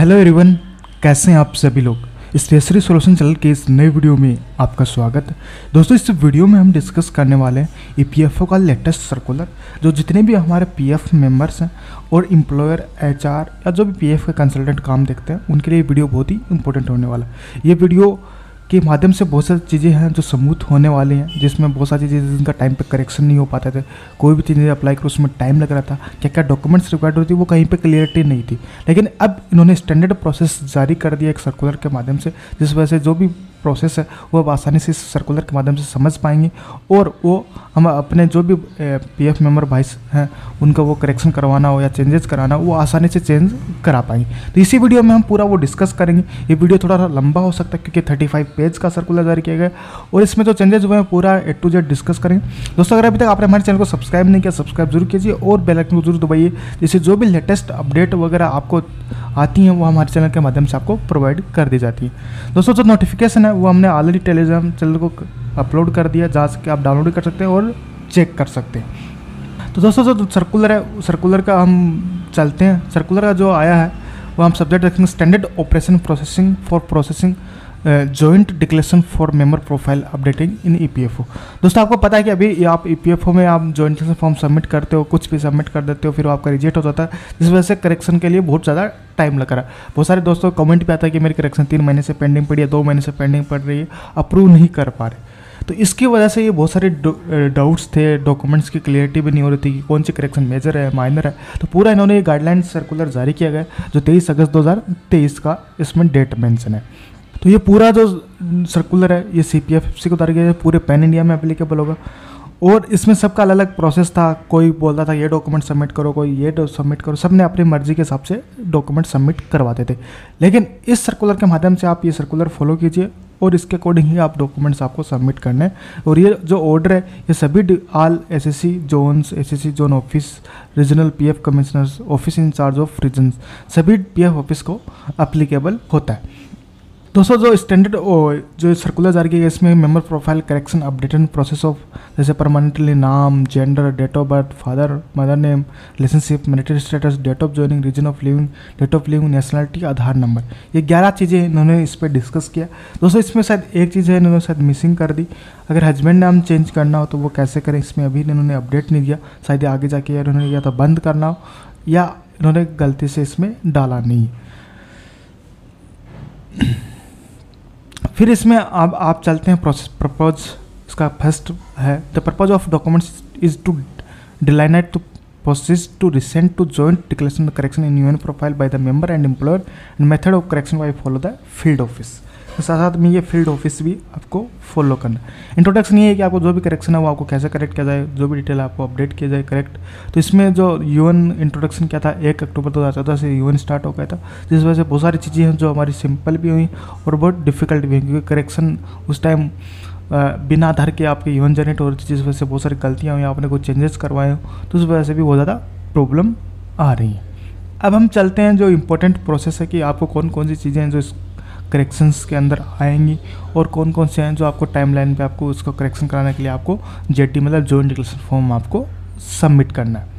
Hello everyone, कैसे हैं आप सभी लोग। स्टेशनरी सॉल्यूशन चैनल के इस नए वीडियो में आपका स्वागत है। दोस्तों, इस वीडियो में हम डिस्कस करने वाले हैं ईपीएफओ का लेटेस्ट सर्कुलर, जो जितने भी हमारे पीएफ मेंबर्स हैं और एम्प्लॉयर, एचआर या जो भी पीएफ के कंसल्टेंट काम देखते हैं, उनके लिए ये वीडियो बहुत ही इंपॉर्टेंट होने वाला है। ये वीडियो के माध्यम से बहुत सारी चीज़ें हैं जो स्मूथ होने वाली हैं, जिसमें बहुत सारी चीज़ें जिनका टाइम पे करेक्शन नहीं हो पाते थे, कोई भी चीज़ें अप्लाई करो उसमें टाइम लग रहा था, क्या क्या डॉक्यूमेंट्स रिक्वायर्ड होती वो कहीं पे क्लियरिटी नहीं थी। लेकिन अब इन्होंने स्टैंडर्ड प्रोसेस जारी कर दिया एक सर्कुलर के माध्यम से, जिस वजह से जो भी प्रोसेस है वो अब आसानी से इस सर्कुलर के माध्यम से समझ पाएंगे और वो हम अपने जो भी पीएफ मेंबर भाई हैं उनका वो करेक्शन करवाना हो या चेंजेस कराना हो वो आसानी से चेंज करा पाएंगे। तो इसी वीडियो में हम पूरा वो डिस्कस करेंगे। ये वीडियो थोड़ा सा लंबा हो सकता है क्योंकि 35 पेज का सर्कुलर जारी किया गया और इसमें जो चेंजेस हुए हैं पूरा A to Z डिस्कस करेंगे। दोस्तों, अगर अभी तक आपने हमारे चैनल को सब्सक्राइब नहीं किया, सब्सक्राइब जरूर कीजिए और बेल आइकन को जरूर दबाइए, जिससे जो भी लेटेस्ट अपडेट वगैरह आपको आती हैं वो हमारे चैनल के माध्यम से आपको प्रोवाइड कर दी जाती है। दोस्तों, जो नोटिफिकेशन है वो हमने ऑलरेडी टेलीग्राम चैनल को अपलोड कर दिया, जहाँ से आप डाउनलोड कर सकते हैं और चेक कर सकते हैं। तो दोस्तों, जो सर्कुलर है, सर्कुलर का हम चलते हैं। सर्कुलर का जो आया है वो हम सब्जेक्ट रखेंगे standard operation processing for processing joint declaration for member profile updating in EPFO. दोस्तों, आपको पता है कि अभी आप ईपीएफओ में आप जॉइंट डिक्लेरेशन फॉर्म सबमिट करते हो, कुछ भी सबमिट कर देते हो, फिर आपका रिजेक्ट हो जाता है, जिस वजह से करेक्शन के लिए बहुत ज़्यादा टाइम लग रहा है। बहुत सारे दोस्तों कमेंट पे आता है कि मेरी करेक्शन 3 महीने से पेंडिंग पड़ी है, 2 महीने से पेंडिंग पड़ रही है, अप्रूव नहीं कर पा रहे। तो इसकी वजह से ये बहुत सारे डाउट्स थे, डॉक्यूमेंट्स की क्लियरिटी भी नहीं हो रही थी कि कौन सी करेक्शन मेजर है, माइनर है। तो पूरा इन्होंने ये गाइडलाइन सर्कुलर जारी किया गया जो 23 अगस्त 2023 का इसमें डेट मेंशन है। तो ये पूरा जो सर्कुलर है ये CPFC को जारी किया गया, पूरे पैन इंडिया में एप्लीकेबल होगा और इसमें सबका अलग अलग प्रोसेस था। कोई बोलता था ये डॉक्यूमेंट सबमिट करो, कोई ये सबमिट करो, सब ने अपनी मर्जी के हिसाब से डॉक्यूमेंट सबमिट करवाते थे। लेकिन इस सर्कुलर के माध्यम से आप ये सर्कुलर फॉलो कीजिए और इसके अकॉर्डिंग ही आप डॉक्यूमेंट्स आपको सबमिट करने हैं। और ये जो ऑर्डर है ये सभी all SSC zones, SSC zone office, regional PF commissioners, office incharge of region, सभी PF ऑफिस को अप्लीकेबल होता है। दोस्तों, जो स्टैंडर्ड जो सर्कुलर जारी किया गया इसमें member profile correction updated process of जैसे परमानेंटली नाम, gender, date of birth, father mother name, relationship, marital status, date of joining, reason of living, date of living, nationality, Aadhaar number, ये 11 चीज़ें इन्होंने इस पर डिस्कस किया। दोस्तों, इसमें शायद एक चीज़ है इन्होंने शायद मिसिंग कर दी। अगर हस्बैंड नाम चेंज करना हो तो वो कैसे करें, इसमें अभी इन्होंने अपडेट नहीं दिया। शायद आगे जाके इन्होंने या तो बंद करना हो या इन्होंने गलती से इसमें डाला नहीं। फिर इसमें अब आप चलते हैं प्रोसेस प्रपोज। इसका फर्स्ट है the purpose of documents is to delineate to process to recent to joint declaration correction in UN profile by the member and employer and method of correction by follow the field office. साथ साथ में ये field office भी आपको follow करना है। Introduction ये है कि आपको जो भी करेक्शन है वो आपको कैसे करेक्ट किया जाए, जो भी डिटेल आपको अपडेट किया जाए करेक्ट। तो इसमें जो यूएन इंट्रोडक्शन क्या था, 1 अक्टूबर 2014 से यूएन स्टार्ट हो गया था, जिस वजह से बहुत सारी चीज़ें हैं जो हमारी सिंपल भी हुई और बहुत डिफिकल्ट भी हुई, क्योंकि करेक्शन उस टाइम बिना आधार के आपके यूएन जनरेट हो रही थी, जिस वजह से बहुत सारी गलतियाँ हुई, आपने कुछ चेंजेस करवाए हो, तो उस वजह से भी बहुत ज़्यादा प्रॉब्लम आ रही है। अब हम चलते हैं जो इम्पोर्टेंट प्रोसेस है कि आपको कौन कौन सी चीज़ें हैं जो इस करेक्शंस के अंदर आएंगी और कौन कौन से हैं जो आपको टाइमलाइन पे आपको उसको करेक्शन कराने के लिए आपको JD मतलब जॉइंट डिक्लेरेशन फॉर्म आपको सबमिट करना है।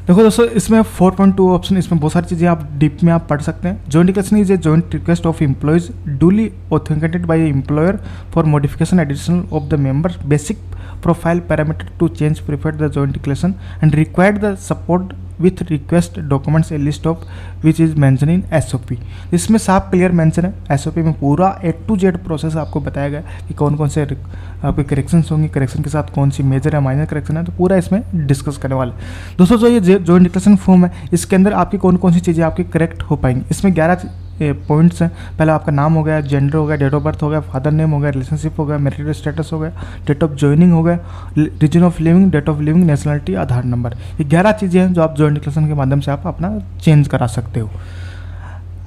देखो दोस्तों, इसमें 4.2 ऑप्शन, इसमें बहुत सारी चीज़ें आप डीप में आप पढ़ सकते हैं। Joint declaration is a joint request of employees duly authenticated by employer for modification additional of the member basic profile parameter to change preferred the joint declaration and required the support with request documents a list of which is mention in SOP। इसमें साफ clear mention है, SOP में पूरा A to Z process आपको बताया गया कि कौन कौन से आपके करेक्शन होंगे, करेक्शन के साथ कौन सी मेजर है, माइनर करेक्शन है, तो पूरा इसमें डिस्कस करने वाले। दोस्तों, जो ये जॉइंट डिक्लेरेशन फॉर्म है इसके अंदर आपकी कौन कौन सी चीज़ें आपकी करेक्ट हो पाएंगी। इसमें 11 पॉइंट्स हैं। पहले आपका नाम हो गया, जेंडर हो गया, डेट ऑफ बर्थ हो गया, फादर नेम हो गया, रिलेशनशिप हो गया, मैरिटल स्टेटस हो गया, डेट ऑफ ज्वाइनिंग हो गया, reason of living, date of living, nationality, Aadhaar number. ये 11 चीज़ें हैं जो आप जॉइंट डिक्लेरेशन के माध्यम से आप अपना चेंज करा सकते हो।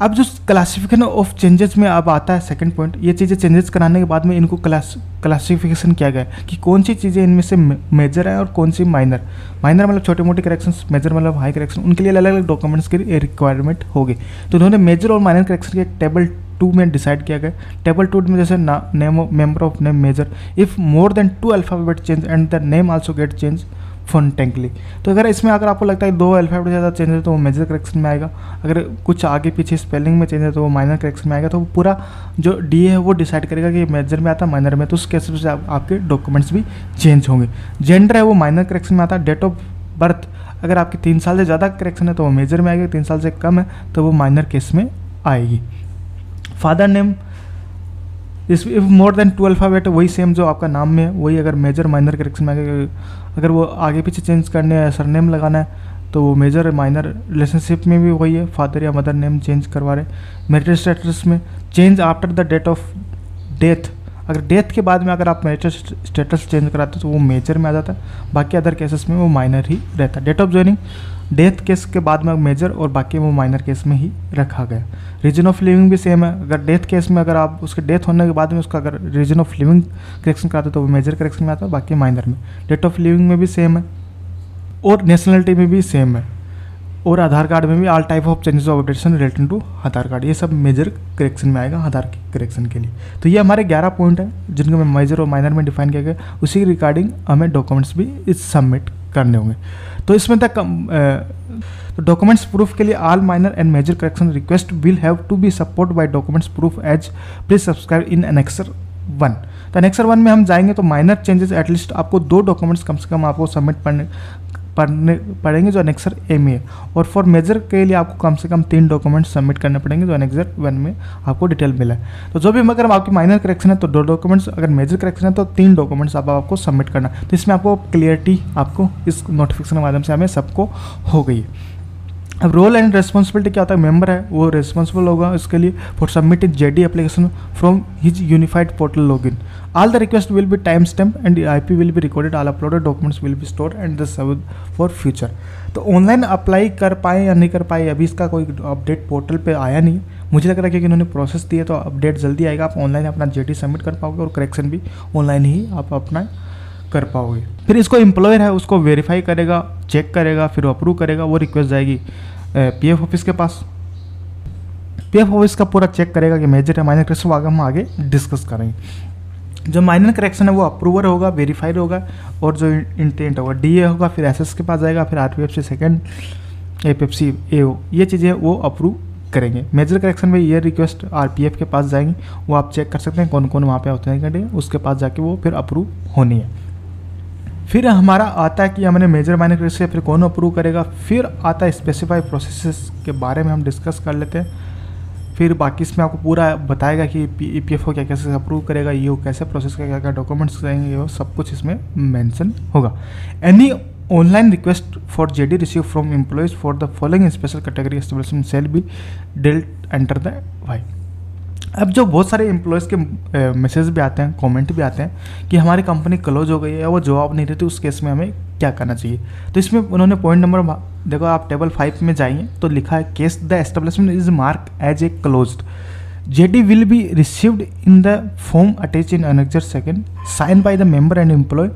अब जो क्लासिफिकेशन ऑफ चेंजेस में अब आता है सेकंड पॉइंट, ये चीज़ें चेंजेस कराने के बाद में इनको क्लासिफिकेशन किया गया कि कौन सी चीज़ें इनमें से मेजर है और कौन सी माइनर। माइनर मतलब छोटे मोटे करेक्शंस, मेजर मतलब हाई करेक्शन, उनके लिए अलग अलग डॉक्यूमेंट्स की रिक्वायरमेंट होगी। तो उन्होंने मेजर और माइनर करेक्शन के टेबल 2 में डिसाइड किया गया। टेबल 2 में जैसे name member of name major if more than 2 alphabet change and the name also get change phonetically. तो अगर इसमें अगर आपको लगता है 2 अल्फ़ाबेट से ज़्यादा चेंज है तो वो मेजर करेक्शन में आएगा, अगर कुछ आगे पीछे स्पेलिंग में चेंज है तो वो माइनर करेक्शन में आएगा। तो पूरा जो डी है वो डिसाइड करेगा कि मेजर में आता है माइनर में, तो उस केस से आपके डॉक्यूमेंट्स भी चेंज होंगे। जेंडर है वो माइनर करेक्शन में आता है। डेट ऑफ बर्थ अगर आपकी 3 साल से ज़्यादा करेक्शन है तो वो मेजर में आएगी, 3 साल से कम है तो वो माइनर केस में आएगी। फादर नेम इस मोर देन 2 अल्फ़ाबेट वही सेम जो आपका नाम में है वही, अगर मेजर माइनर करेक्शन में आएगा। अगर वो आगे पीछे चेंज करने है, सरनेम लगाना है तो वो मेजर माइनर। रिलेशनशिप में भी वही है, फादर या मदर नेम चेंज करवा रहे। मैरिटल स्टेटस में change after the date of death, अगर डेथ के बाद में अगर आप मैरिटल स्टेटस चेंज कराते हो तो वो मेजर में आ जाता है, बाकी अदर केसेस में वो माइनर ही रहता है। Date of joining death case के बाद में मेजर और बाकी वो माइनर केस में ही रखा गया। रीजन ऑफ लिविंग भी सेम है, अगर डेथ केस में अगर आप उसके डेथ होने के बाद में उसका अगर रीजन ऑफ लिविंग करेक्शन कराते हो तो वो मेजर करेक्शन में आता है, बाकी माइनर में। डेट ऑफ लिविंग में भी सेम है और नेशनलिटी में भी सेम है, और आधार कार्ड में भी all type of changes of updation related to Aadhaar card, ये सब मेजर करेक्शन में आएगा आधार के करेक्शन के लिए। तो ये हमारे 11 पॉइंट है जिनको मैं मेजर और माइनर में डिफाइन किया गया, उसी के रिगार्डिंग हमें डॉक्यूमेंट्स भी इस सबमिट करने होंगे। तो इसमें तक डॉक्यूमेंट्स प्रूफ के लिए all minor and major correction request will have to be support by documents proof as please subscribe in annexure 1। तो एनेक्सर 1 में हम जाएंगे तो माइनर चेंजेस एटलीस्ट आपको 2 डॉक्यूमेंट्स कम से कम आपको सबमिट पड़ेंगे जो एनेक्सर ए में है, और फॉर मेजर के लिए आपको कम से कम 3 डॉक्यूमेंट्स सबमिट करने पड़ेंगे जो एनेक्सर 1 में आपको डिटेल मिला है। तो जो भी अगर आपकी माइनर करेक्शन है तो 2 डॉक्यूमेंट्स, अगर मेजर करेक्शन है तो 3 डॉक्यूमेंट्स आपको सबमिट करना। तो इसमें आपको क्लियरिटी आपको इस नोटिफिकेशन के माध्यम से हमें सबको हो गई। अब रोल एंड रेस्पॉन्सिबिलिटी क्या होता है, मेंबर है वो रेस्पॉन्सिबल होगा इसके लिए for submitting JD application from his unified portal login. All the request will be time stamp and IP will be recorded, all uploaded documents will be stored and the serve for future. तो online apply कर पाए या नहीं कर पाए, अभी इसका कोई अपडेट पोर्टल पे आया नहीं। मुझे लग रहा है कि इन्होंने प्रोसेस दिया तो अपडेट जल्दी आएगा, आप ऑनलाइन अपना जेडी सबमिट कर पाओगे और करेक्शन भी ऑनलाइन ही आप अपना कर पाओगे। फिर इसको एम्प्लॉयर है उसको वेरीफाई करेगा, चेक करेगा, फिर अप्रूव करेगा, वो रिक्वेस्ट जाएगी PF ऑफिस के पास। PF ऑफिस का पूरा चेक करेगा कि मेजर है माइनर करेक्शन, हम आगे डिस्कस करेंगे। जो माइनर करेक्शन है वो अप्रूवर होगा, वेरीफाइड होगा, और जो इंटेंट होगा DA होगा, फिर SS के पास जाएगा, फिर RPFC सेकेंड, APFC AO, ये चीज़ें वो अप्रूव करेंगे। मेजर करेक्शन में ये रिक्वेस्ट RPF के पास जाएंगी, वो आप चेक कर सकते हैं कौन कौन वहाँ पे ऑथेंटिकेट है, उसके पास जाके वो फिर अप्रूव होनी है। फिर हमारा आता है कि हमने मेजर माइनर करेक्शन फिर कौन अप्रूव करेगा। फिर आता है स्पेसिफाई प्रोसेसेस के बारे में हम डिस्कस कर लेते हैं। फिर बाकी इसमें आपको पूरा बताएगा कि EPFO क्या कैसे अप्रूव करेगा, EO कैसे प्रोसेस करेगा, क्या क्या डॉक्यूमेंट्स रहेंगे, वो सब कुछ इसमें मेंशन होगा। Any online request for JD receive from employees for the following special category establishment shall be dealt enter the why. अब जो बहुत सारे एम्प्लॉयज़ के मैसेज भी आते हैं, कमेंट भी आते हैं कि हमारी कंपनी क्लोज हो गई है, वो जवाब नहीं देती, उस केस में हमें क्या करना चाहिए। तो इसमें उन्होंने पॉइंट नंबर देखो, आप टेबल 5 में जाइए तो लिखा है case the establishment is mark as a closed, JD will be received in the form attach in annexure 2 sign by the member and employ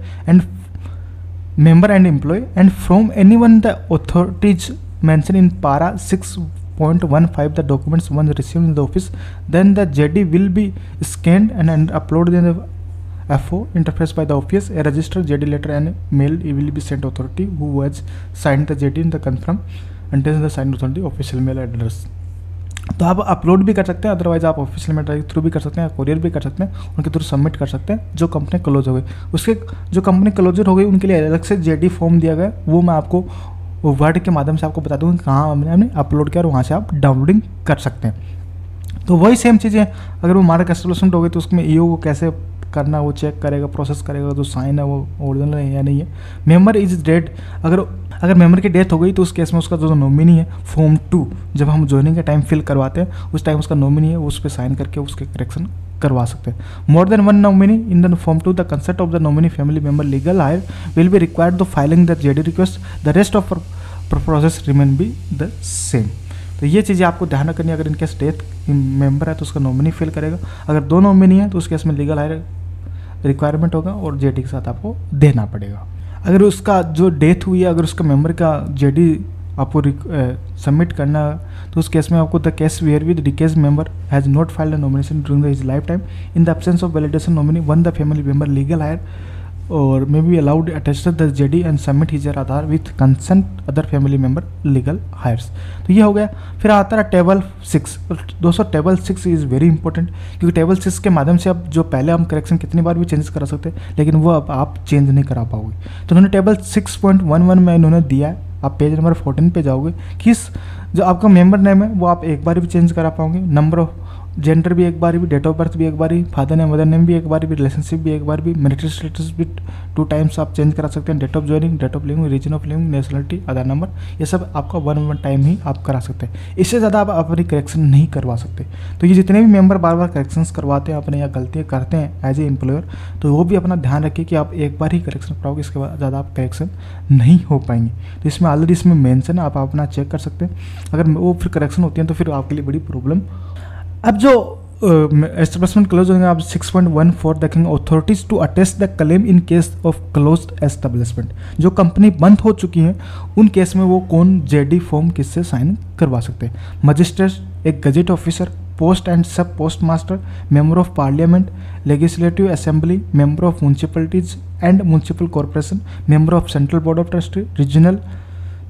and from anyone the authorities mention in para 6.15 the documents once received in the office, then the JD will be scanned and uploaded in the FO interface by the office. A registered JD letter and mail will be sent to authority who has signed the JD in the confirm and the signed authority official mail address. तो आप upload भी कर सकते हैं, otherwise आप official mail के through भी कर सकते हैं, कोरियर भी कर सकते हैं, उनके थ्रू सबमिट कर सकते हैं। जो कंपनी क्लोज हो गई, उसके जो कंपनी क्लोजर हो गई उनके लिए अलग से JD फॉर्म दिया गया, वो मैं आपको वर्ड के माध्यम से आपको बता दूंगा कहाँ हमने अपलोड किया और वहाँ से आप डाउनलोडिंग कर सकते हैं। तो वही सेम चीज़ें अगर वो मार्क एस्टेब्लिशमेंट हो गई तो उसमें EO को कैसे करना, वो चेक करेगा, प्रोसेस करेगा, जो साइन है वो ओरिजिनल है या नहीं है। मेंबर इज डेड, अगर मेंबर की डेथ हो गई तो उस केस में उसका जो नॉमिनी है फॉर्म 2 जब हम ज्वाइनिंग के टाइम फिल करवाते हैं उस टाइम उसका नॉमिनी है, उस पर साइन करके उसके करेक्शन करवा सकते हैं। More than 1 nominee in the form 2 the consent of the nominee family member legal higher will be required the filing the JD request, the rest of process remain be the same. तो ये चीज़ें आपको ध्यान रखनी है। अगर in case death member है तो उसका नॉमिनी फिल करेगा, अगर 2 नॉमिनी है तो उस केस में लीगल हायर रिक्वायरमेंट होगा और JD के साथ आपको देना पड़ेगा। अगर उसका जो डेथ हुई है, अगर उसका मेंबर का JD आपको सबमिट करना तो उस केस में आपको द केस वेयर विद डिकेज member has not filed a nomination during his lifetime in the absence of validation nominee one the family member legal heir or may be allowed attest the JD and submit his her Aadhaar with consent other family member legal heirs. तो ये हो गया। फिर आता है table 6। दोस्तों table 6 is very important, क्योंकि table 6 के माध्यम से अब जो पहले हम करेक्शन कितनी बार भी चेंज करा सकते हैं, लेकिन वो अब आप चेंज नहीं करा पाओगे। तो उन्होंने टेबल 6.11 में इन्होंने दिया है, आप पेज नंबर 14 पे जाओगे, किस जो आपका मेंबर नेम है वो आप एक बार भी चेंज करा पाओगे, नंबर ऑफ जेंडर भी एक बार भी, डेट ऑफ बर्थ भी एक बार ही, फादर नेम मदर नेम भी एक बार भी, रिलेशनशिप भी एक बार भी, मैरिटल स्टेटस भी 2 टाइम्स आप चेंज करा सकते हैं, date of joining, date of living, reason of living, nationality, Aadhaar number, ये सब आपका 1 टाइम ही आप करा सकते हैं। इससे ज़्यादा आप अपनी करेक्शन नहीं करवा सकते। तो ये जितने भी मेंबर बार बार करेक्शंस करवाते हैं अपने या गलतियाँ करते हैं एज ए एम्प्लॉयर, तो वो भी अपना ध्यान रखिए कि आप एक बार ही करेक्शन कराओगे, इसके बाद ज़्यादा आप करेक्शन नहीं हो पाएंगे। तो इसमें ऑलरेडी इसमें मेंशन है, आप अपना चेक कर सकते हैं। अगर वो फिर करेक्शन होती है तो फिर आपके लिए बड़ी प्रॉब्लम। अब जो एस्टेब्लिशमेंट क्लोज होंगे, आप 6.14 देखेंगे, authorities to attest the claim in case of closed establishment. जो कंपनी बंद हो चुकी है उन केस में वो कौन जेडी फॉर्म किससे साइन करवा सकते हैं? मजिस्ट्रेट, एक gazette officer, post and sub post master, member of parliament, legislative assembly, member of municipalities and municipal corporation, member of central board of trustee, regional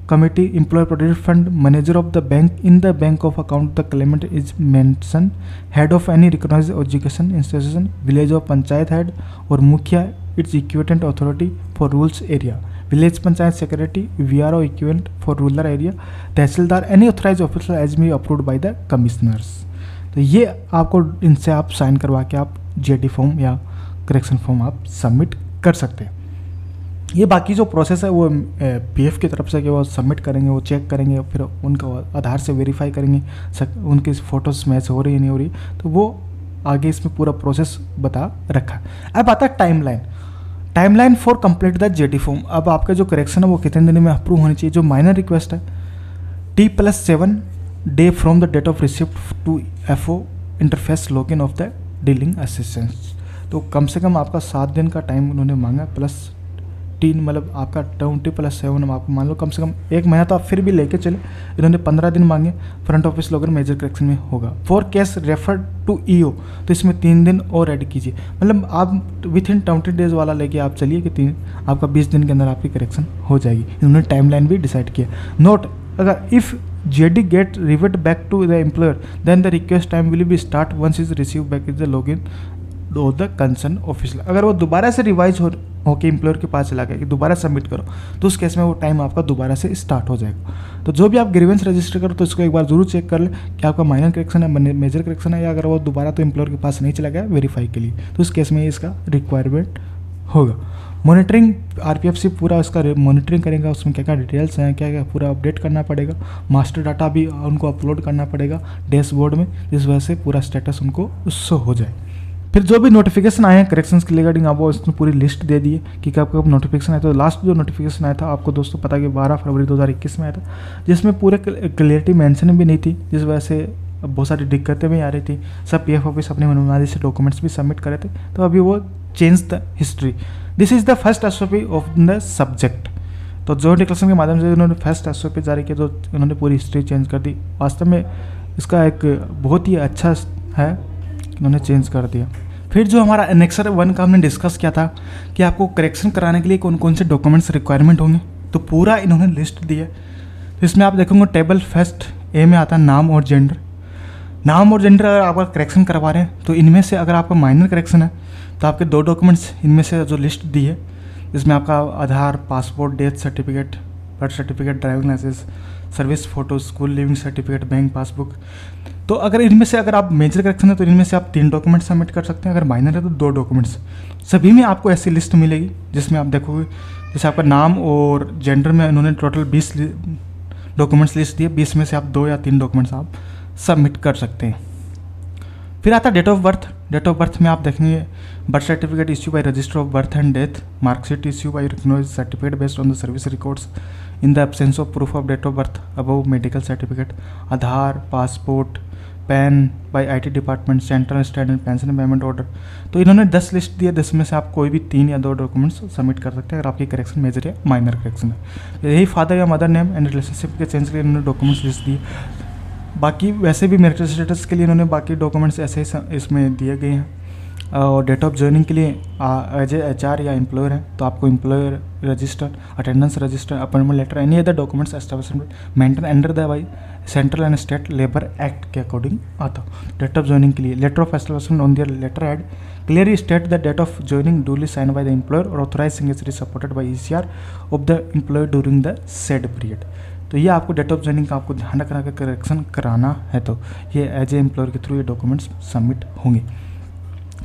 committee, employee provident fund, manager of the bank in the bank of account the claimant is mentioned, head of any recognized education institution, village of panchayat head और मुखिया its equivalent authority for rules area, village panchayat secretary, VRO equivalent for rural area, tehsildar any authorized official as may approved by the commissioners। तो ये आपको इनसे आप sign करवा के आप जेडी फॉर्म या करेक्शन फॉर्म आप सबमिट कर सकते हैं। ये बाकी जो प्रोसेस है वो पीएफ की तरफ से कि वो सबमिट करेंगे, वो चेक करेंगे, फिर उनका आधार से वेरीफाई करेंगे उनकी फ़ोटोज़ मैच हो रही है नहीं हो रही, तो वो आगे इसमें पूरा प्रोसेस बता रखा। अब आता है timeline for complete the JD form. अब आपका जो करेक्शन है वो कितने दिन में अप्रूव होनी चाहिए? जो माइनर रिक्वेस्ट है T+7 day from the date of receipt to FO interface login of the dealing assistance. तो कम से कम आपका 7 दिन का टाइम उन्होंने मांगा, +3 मतलब आपका 20+7 आपको मान लो कम से कम 1 महीना तो आप फिर भी लेके चले। इन्होंने 15 दिन मांगे, front office logger major correction में होगा। For case refer to EO तो इसमें 3 दिन और ऐड कीजिए, मतलब आप विथिन 20 डेज वाला लेके आप चलिए कि आपका 20 दिन के अंदर आपकी करेक्शन हो जाएगी। इन्होंने टाइमलाइन भी डिसाइड किया। नोट, अगर if JD get revert back to the employer then the request time will be start once is receive back is the login the concern officer. अगर वो दोबारा से रिवाइज होके एम्प्लॉयर के पास चला गया कि दोबारा सबमिट करो, तो उस केस में वो टाइम आपका दोबारा से स्टार्ट हो जाएगा। तो जो भी आप ग्रीवेंस रजिस्टर करो तो इसको एक बार जरूर चेक कर ले कि आपका माइनर करेक्शन है, मेजर करेक्शन है, या अगर वो दोबारा तो एम्प्लॉयर के पास नहीं चला गया वेरीफाई के लिए, तो उस केस में इसका रिक्वायरमेंट होगा। मॉनिटरिंग, RPFC पूरा उसका मॉनिटरिंग करेगा, उसमें क्या क्या डिटेल्स हैं, क्या क्या पूरा अपडेट करना पड़ेगा, मास्टर डाटा भी उनको अपलोड करना पड़ेगा डैशबोर्ड में, जिस वजह से पूरा स्टेटस उनको शो हो जाए। फिर जो भी नोटिफिकेशन आए हैं करेक्शंस के रिगार्डिंग आपको उसमें पूरी लिस्ट दे दी है कि कब कब नोटिफिकेशन आया। तो लास्ट जो नोटिफिकेशन आया था आपको दोस्तों पता है कि 12 फरवरी 2021 में आया था, जिसमें पूरे क्लियरिटी मेंशन भी नहीं थी, जिस वजह से बहुत सारी दिक्कतें भी आ रही थी। सब PF ऑफिस अपने मनमानी से डॉक्यूमेंट्स भी सबमिट करे थे, तो अभी वो change the history. This is the first SOP of the subject. तो जो डिक्लेरेशन के माध्यम से उन्होंने फर्स्ट SOP जारी किया, तो उन्होंने पूरी हिस्ट्री चेंज कर दी। वास्तव में इसका एक बहुत ही अच्छा है, उन्होंने चेंज कर दिया। फिर जो हमारा एनेक्सर 1 का हमने डिस्कस किया था कि आपको करेक्शन कराने के लिए कौन कौन से डॉक्यूमेंट्स रिक्वायरमेंट होंगे, तो पूरा इन्होंने लिस्ट दी है। तो इसमें आप देखोगे टेबल फर्स्ट A में आता है नाम और जेंडर। नाम और जेंडर अगर आप करेक्शन करवा रहे हैं तो इनमें से अगर आपका माइनर करेक्शन है तो आपके 2 डॉक्यूमेंट्स इनमें से जो लिस्ट दी है, इसमें आपका Aadhaar, passport, death certificate, birth certificate, driving licence, service photo, school leaving certificate, bank passbook. तो अगर इनमें से अगर आप मेजर करेक्शन है तो इनमें से आप 3 डॉक्यूमेंट सबमिट कर सकते हैं, अगर माइनर है तो 2 डॉक्यूमेंट्स। सभी में आपको ऐसी लिस्ट मिलेगी जिसमें आप देखोगे जैसे आपका नाम और जेंडर में इन्होंने टोटल 20 डॉक्यूमेंट्स लिस्ट दिए, 20 में से आप 2 या 3 डॉक्यूमेंट्स आप सबमिट कर सकते हैं। फिर आता है date of birth. Date of birth में आप देखेंगे birth certificate issue by register of birth and death, marksheet issue by recognized certificate based on the service records in the absence of proof of date of birth above medical certificate, Aadhaar, passport, PAN by IT department, central standard pension payment order. तो इन्होंने 10 list दिया, 10 में से आप कोई भी 3 या 2 documents submit कर सकते हैं अगर आपकी करेक्शन मेजर या माइनर करेक्शन है। यही फादर या मदर नेम एंड रिलेशनशिप के चेंज के लिए इन्होंने डॉक्यूमेंट्स लिस्ट दिए। बाकी वैसे भी मैरिटल स्टेटस के लिए इन्होंने बाकी डॉक्यूमेंट्स ऐसे ही इसमें दिए गए हैं। और डेट ऑफ ज्वाइनिंग के लिए एज ए HR या एम्प्लॉयर है तो आपको employer register, attendance register, appointment letter, any other documents establishment maintain under the by central and state labour act के अकॉर्डिंग आता हो। डेट ऑफ ज्वाइनिंग के लिए letter of establishment on their letter head clearly state the date of joining duly sign by the employer और authorise signature supported by ECR of the employer during the said period. तो ये आपको date of joining का आपको ध्यान रखना का correction कराना है तो ये एज ए एम्प्लॉयर के थ्रू ये डॉक्यूमेंट्स सबमिट होंगे।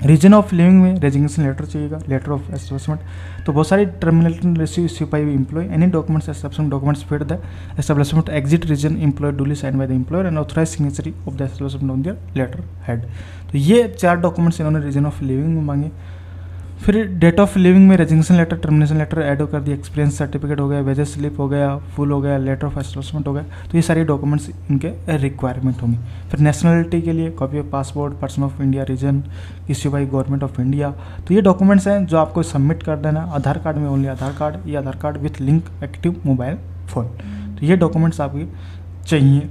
रीजन ऑफ लिविंग में रेजिग्नेशन लेटर चाहिएगा, लेटर ऑफ एस्टेब्लिशमेंट। तो बहुत सारी termination receive by employ any documents establishment documents फिर the establishment exit reason employ duly sign by the employer and authorise signature of the establishment on their letter head. तो ये 4 documents इन्होंने reason of living में मांगे। फिर date of living में resignation letter, termination letter add कर दिया, experience certificate हो गया, वेजेस स्लिप हो गया, फुल हो गया, लेटर ऑफ एस्टेब्लिशमेंट हो गया। तो ये सारे डॉक्यूमेंट्स इनके रिक्वायरमेंट होंगे। फिर नेशनलिटी के लिए copy of passport, person of India reason issue by government of India. तो ये डॉक्यूमेंट्स हैं जो आपको सबमिट कर देना। आधार कार्ड में ओनली आधार कार्ड या Aadhaar card with link active mobile phone. तो ये डॉक्यूमेंट्स आपके चाहिए।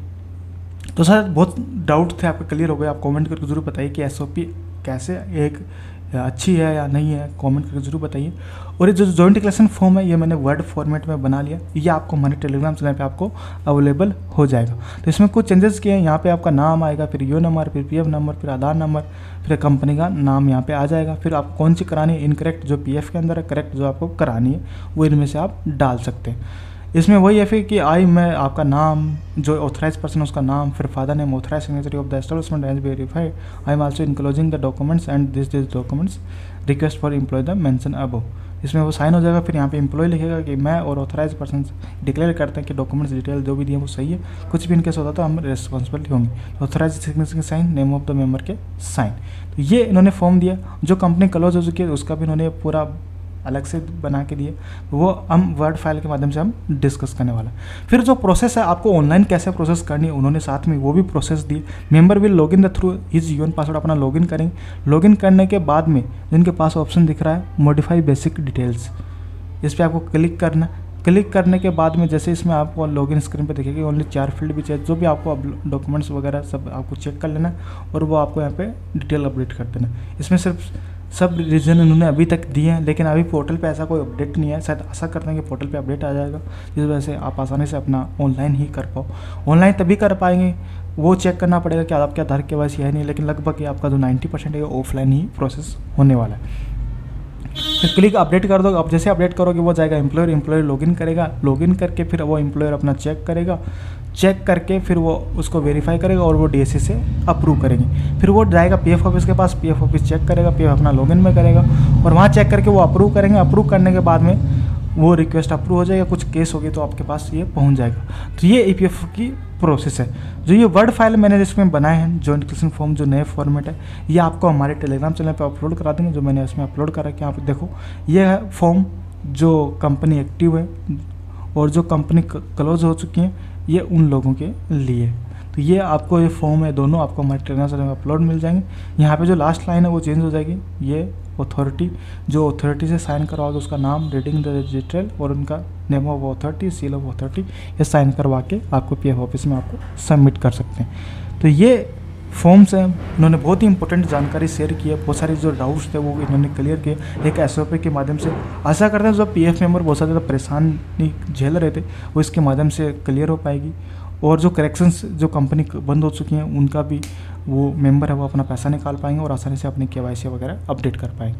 तो सर बहुत डाउट थे आपके, क्लियर हो गए? आप कमेंट करके जरूर बताइए कि SOP कैसे एक अच्छी है या नहीं है, कमेंट करके जरूर बताइए। और ये जो जॉइंट डिक्लेरेशन फॉर्म है ये मैंने वर्ड फॉर्मेट में बना लिया, ये आपको हमारे टेलीग्राम चैनल पे आपको अवेलेबल हो जाएगा। तो इसमें कुछ चेंजेस किए हैं, यहाँ पे आपका नाम आएगा, फिर यो नंबर, फिर PF नंबर, फिर आधार नंबर, फिर कंपनी का नाम यहाँ पे आ जाएगा। फिर आपको कौन सी करानी है, इनकरेक्ट जो PF के अंदर है, करेक्ट जो आपको करानी है वो इनमें से आप डाल सकते हैं। इसमें वही है फिर कि आई में आपका नाम, जो ऑथराइज पर्सन उसका नाम, फिर father name, authorise signature of the establishment as verified, I am also enclosing the documents and this documents request for employ the mention above. इसमें वो साइन हो जाएगा। फिर यहाँ पे एम्प्लॉय लिखेगा कि मैं और ऑथराइज पर्सन डिक्लेयर करते हैं कि डॉक्यूमेंट्स डिटेल जो भी दिए वो सही है, कुछ भी इनकेस होता तो हम रिस्पॉन्सिबल होंगे। ऑथराइज सिग्नेचर के sign, name of the member के साइन। तो ये इन्होंने फॉर्म दिया। जो कंपनी क्लोज हो चुकी है उसका भी इन्होंने पूरा अलग से बना के दिए, वो हम वर्ड फाइल के माध्यम से हम डिस्कस करने वाला है। फिर जो प्रोसेस है आपको ऑनलाइन कैसे प्रोसेस करनी है उन्होंने साथ में वो भी प्रोसेस दिए। Member will login the through his UN password, अपना लॉगिन करेंगे। लॉगिन करने के बाद में जिनके पास ऑप्शन दिख रहा है मॉडिफाई बेसिक डिटेल्स, इस पर आपको क्लिक करना। क्लिक करने के बाद में जैसे इसमें आपको लॉगिन स्क्रीन पे दिखेगी ओनली 4 फील्ड भी चाहिए, जो भी आपको डॉक्यूमेंट्स वगैरह सब आपको चेक कर लेना और वो आपको यहाँ पे डिटेल अपडेट कर देना। इसमें सिर्फ सब रीजन उन्होंने अभी तक दिए हैं, लेकिन अभी पोर्टल पे ऐसा कोई अपडेट नहीं है। शायद आशा करते हैं कि पोर्टल पे अपडेट आ जाएगा, जिस वजह से आप आसानी से अपना ऑनलाइन ही कर पाओ। ऑनलाइन तभी कर पाएंगे, वो चेक करना पड़ेगा कि आपके आधार KYC है नहीं, लेकिन लगभग आपका जो 90% है वो ऑफलाइन ही प्रोसेस होने वाला है। फिर क्लिक अपडेट कर दो। अब जैसे अपडेट करोगे वो जाएगा एम्प्लॉयर लॉगिन करेगा, लॉगिन करके फिर वो एम्प्लॉयर अपना चेक करेगा, चेक करके फिर वो उसको वेरीफाई करेगा और वो DSC से अप्रूव करेंगे। फिर वो जाएगा PF ऑफिस के पास, PF ऑफिस चेक करेगा, PF अपना लॉगिन में करेगा और वहाँ चेक करके वो अप्रूव करेंगे। अप्रूव करने के बाद में वो रिक्वेस्ट अप्रूव हो जाएगा, कुछ केस होगी तो आपके पास ये पहुँच जाएगा। तो ये EPF की प्रोसेस है। जो ये वर्ड फाइल मैंने जिसमें बनाए हैं जॉइंट डिक्लेरेशन फॉर्म, जो नए फॉर्मेट है, ये आपको हमारे टेलीग्राम चैनल पर अपलोड करा देंगे, जो मैंने इसमें अपलोड करा कि आप देखो। ये है फॉर्म जो कंपनी एक्टिव है और जो कंपनी क्लोज हो चुकी हैं, ये उन लोगों के लिए। तो ये आपको ये फॉर्म है, दोनों आपको हमारे टेलीग्राम चैनल में अपलोड मिल जाएंगे। यहाँ पे जो लास्ट लाइन है वो चेंज हो जाएगी। ये अथॉरिटी, जो अथॉरिटी से साइन करवाओगे उसका नाम, रीडिंग द डिटेल और उनका name of authority, seal of authority, ये साइन करवा के आपको PF ऑफिस में आपको सबमिट कर सकते हैं। तो ये फॉर्म्स हैं, इन्होंने बहुत ही इंपॉर्टेंट जानकारी शेयर की है। बहुत सारे जो डाउट्स थे वो इन्होंने क्लियर किए एक SOP के माध्यम से। आशा करते हैं जो PF मेंबर बहुत ज़्यादा परेशानी झेल रहे थे वो इसके माध्यम से क्लियर हो पाएगी। और जो करेक्शंस जो कंपनी बंद हो चुकी हैं उनका भी वो मेंबर है वो अपना पैसा निकाल पाएंगे और आसानी से अपनी KYC वगैरह अपडेट कर पाएंगे।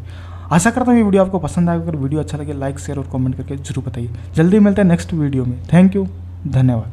आशा करता हूँ ये वीडियो आपको पसंद आएगा। अगर वीडियो अच्छा लगे लाइक शेयर और कमेंट करके जरूर बताइए। जल्दी मिलते हैं नेक्स्ट वीडियो में। थैंक यू, धन्यवाद।